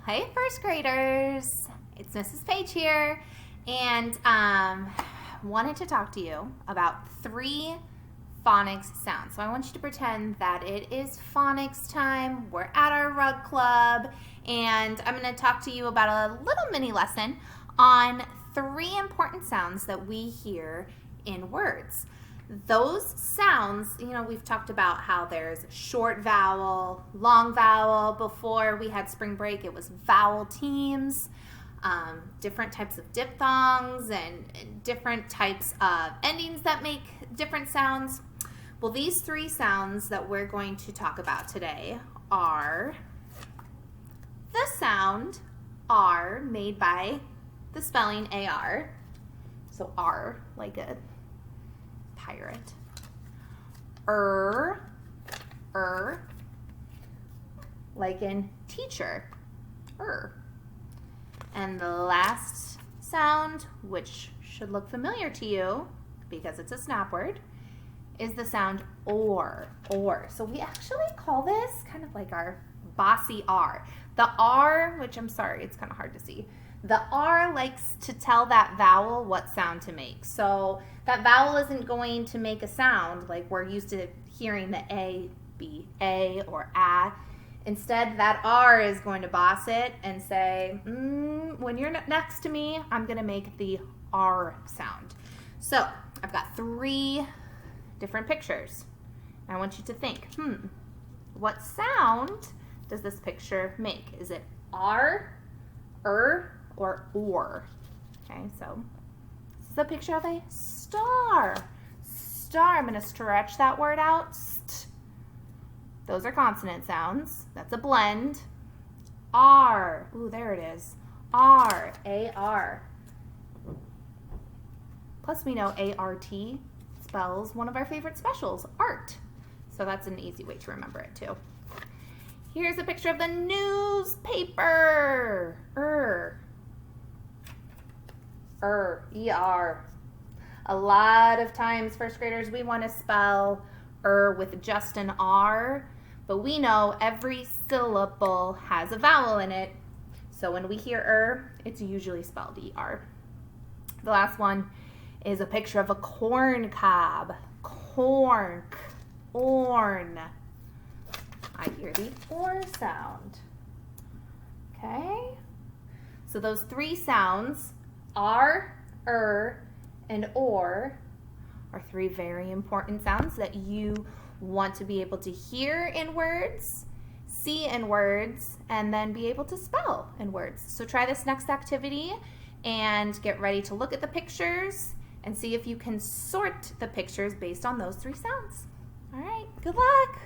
Hey, first graders. It's Mrs. Page here, and wanted to talk to you about 3 phonics sounds. So I want you to pretend that it is phonics time. We're at our rug club, and I'm going to talk to you about a little mini lesson on 3 important sounds that we hear in words. Those sounds, we've talked about how there's short vowel, long vowel. Before we had spring break, it was vowel teams, different types of diphthongs, and different types of endings that make different sounds. Well, these 3 sounds that we're going to talk about today are the sound R, made by the spelling AR. So R, like a pirate. Like in teacher. And the last sound, which should look familiar to you because it's a snap word, is the sound or. So we actually call this kind of like our bossy R. The R, which I'm sorry, it's kind of hard to see. The R likes to tell that vowel what sound to make. So that vowel isn't going to make a sound like we're used to hearing the A be A or A. Instead, that R is going to boss it and say, when you're next to me, I'm going to make the R sound. So I've got 3 different pictures. I want you to think, what sound does this picture make? Is it R, or or? Okay, so this is a picture of a star. Star, I'm going to stretch that word out. St. Those are consonant sounds. That's a blend. R, ooh, there it is. R, A-R. Plus we know A-R-T spells one of our favorite specials, art. So that's an easy way to remember it too. Here's a picture of the newspaper. E-R. A lot of times, first graders, we want to spell with just an R, but we know every syllable has a vowel in it. So when we hear it's usually spelled E-R. The last one is a picture of a corn cob. Corn. I hear the or sound. Okay? So those 3 sounds, R, and or, are 3 very important sounds that you want to be able to hear in words, see in words, and then be able to spell in words. So try this next activity and get ready to look at the pictures and see if you can sort the pictures based on those 3 sounds. All right, good luck.